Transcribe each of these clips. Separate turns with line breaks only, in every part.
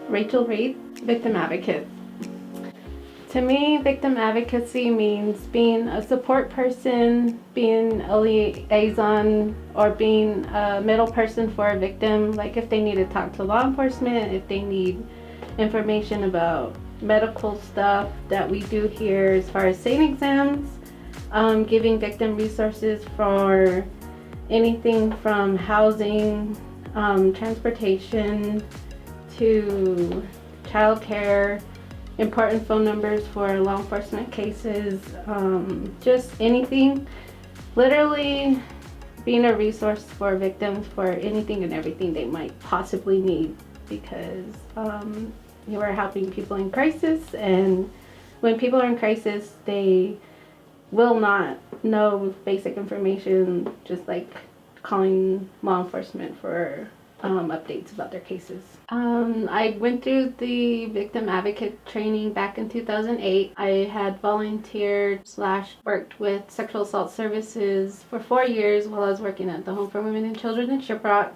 Rachel Reed, victim advocate. To me, victim advocacy means being a support person, being a liaison, or being a middle person for a victim. Like if they need to talk to law enforcement, if they need information about medical stuff that we do here as far as SANE exams, giving victim resources for anything from housing, transportation, to childcare, important phone numbers for law enforcement cases, just anything. Literally being a resource for victims for anything and everything they might possibly need, because you are helping people in crisis, and when people are in crisis, they will not know basic information, just like calling law enforcement for updates about their cases. I went through the victim advocate training back in 2008. I had volunteered / worked with sexual assault services for 4 years while I was working at the Home for Women and Children in Shiprock,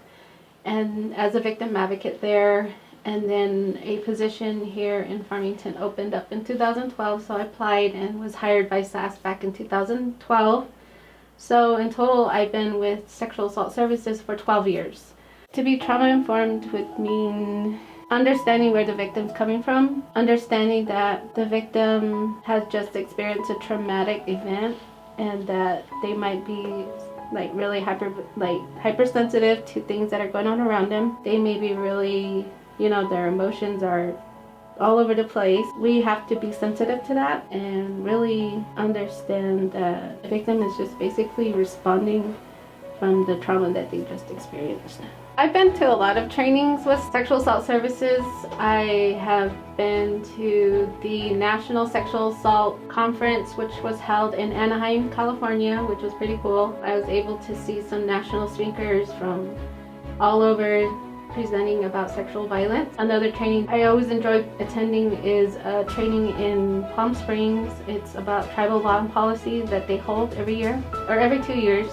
and as a victim advocate there. And then a position here in Farmington opened up in 2012, so I applied and was hired by SAS back in 2012. So in total, I've been with sexual assault services for 12 years. To be trauma informed would mean understanding where the victim's coming from, understanding that the victim has just experienced a traumatic event and that they might be really hypersensitive to things that are going on around them. They may be really, their emotions are all over the place. We have to be sensitive to that and really understand that the victim is just basically responding from the trauma that they just experienced. I've been to a lot of trainings with sexual assault services. I have been to the National Sexual Assault Conference, which was held in Anaheim, California, which was pretty cool. I was able to see some national speakers from all over presenting about sexual violence. Another training I always enjoy attending is a training in Palm Springs. It's about tribal law and policy that they hold every year, or every 2 years.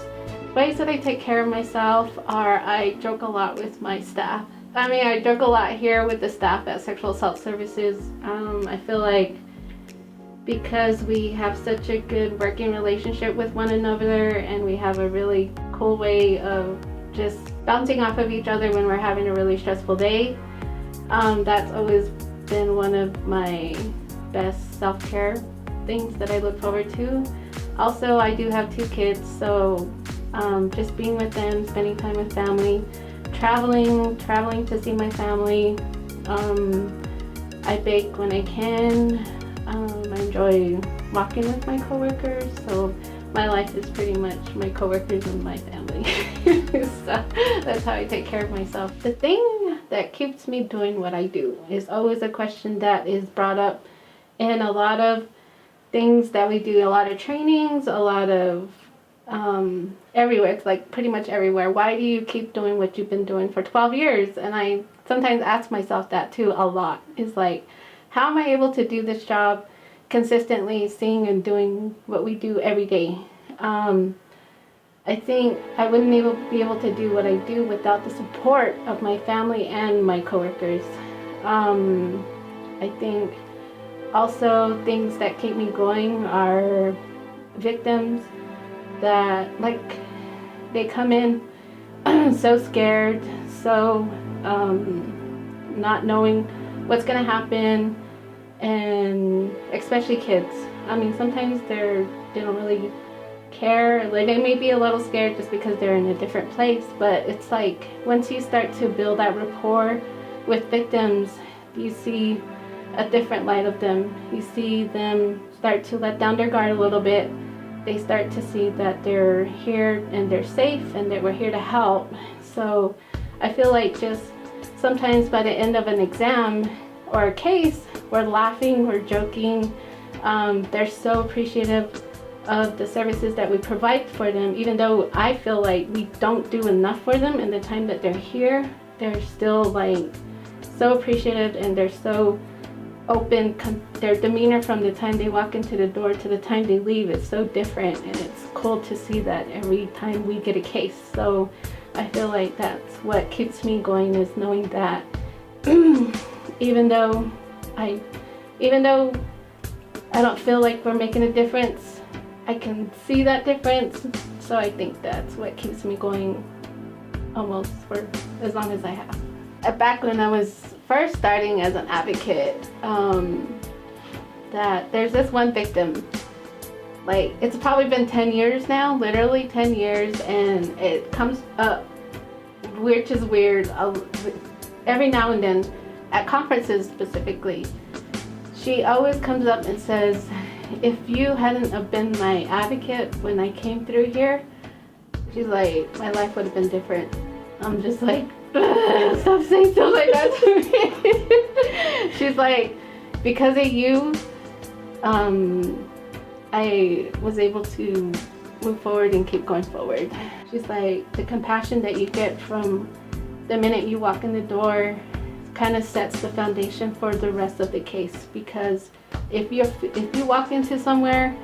Ways that I take care of myself are I joke a lot with my staff. I joke a lot here with the staff at Sexual Assault Services. I feel like because we have such a good working relationship with one another and we have a really cool way of just bouncing off of each other when we're having a really stressful day, that's always been one of my best self-care things that I look forward to. Also, I do have 2 kids, so just being with them, spending time with family, traveling to see my family. I bake when I can. I enjoy walking with my coworkers, so my life is pretty much my coworkers and my family. So that's how I take care of myself. The thing that keeps me doing what I do is always a question that is brought up in a lot of things that we do, a lot of trainings, a lot of everywhere. It's like pretty much everywhere. Why do you keep doing what you've been doing for 12 years? And I sometimes ask myself that too a lot. Is like, how am I able to do this job consistently, seeing and doing what we do every day? I think I wouldn't be able to do what I do without the support of my family and my coworkers. I think also things that keep me going are victims that they come in so scared, so not knowing what's gonna happen, and especially kids. Sometimes they don't really care. They may be a little scared just because they're in a different place, but it's like once you start to build that rapport with victims, you see a different light of them. You see them start to let down their guard a little bit. They start to see that they're here and they're safe and that we're here to help. So I feel like just sometimes by the end of an exam or a case, we're laughing, we're joking. They're so appreciative of the services that we provide for them, even though I feel like we don't do enough for them in the time that they're here. They're still so appreciative, and they're so open. Their demeanor from the time they walk into the door to the time they leave is so different, and it's cool to see that every time we get a case. So I feel like that's what keeps me going, is knowing that even though I even though I don't feel like we're making a difference, I can see that difference. So I think that's what keeps me going almost for as long as I have. Back when I was first starting as an advocate, that there's this one victim, like it's probably been 10 years now, literally 10 years, and it comes up, which is weird, every now and then at conferences specifically. She always comes up and says, if you hadn't have been my advocate when I came through here, she's like, my life would have been different. I'm just like, stop saying stuff like that to me. She's like, because of you, I was able to move forward and keep going forward. She's like, the compassion that you get from the minute you walk in the door kind of sets the foundation for the rest of the case, because if you walk into somewhere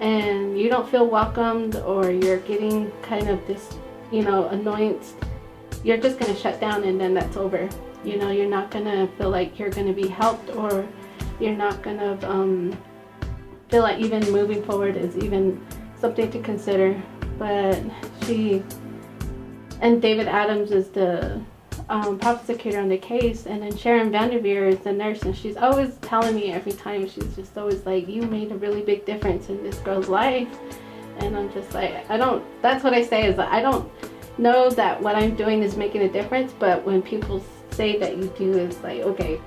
and you don't feel welcomed, or you're getting kind of this, annoyance, you're just going to shut down, and then that's over. You're not going to feel like you're going to be helped, or you're not going to feel like even moving forward is even something to consider. But and David Adams is the prosecutor on the case, and then Sharon Vanderveer is the nurse, and she's always telling me every time, she's just always like, you made a really big difference in this girl's life. And I'm just like, that's what I say, is that I don't know that what I'm doing is making a difference, but when people say that you do, it's like, okay.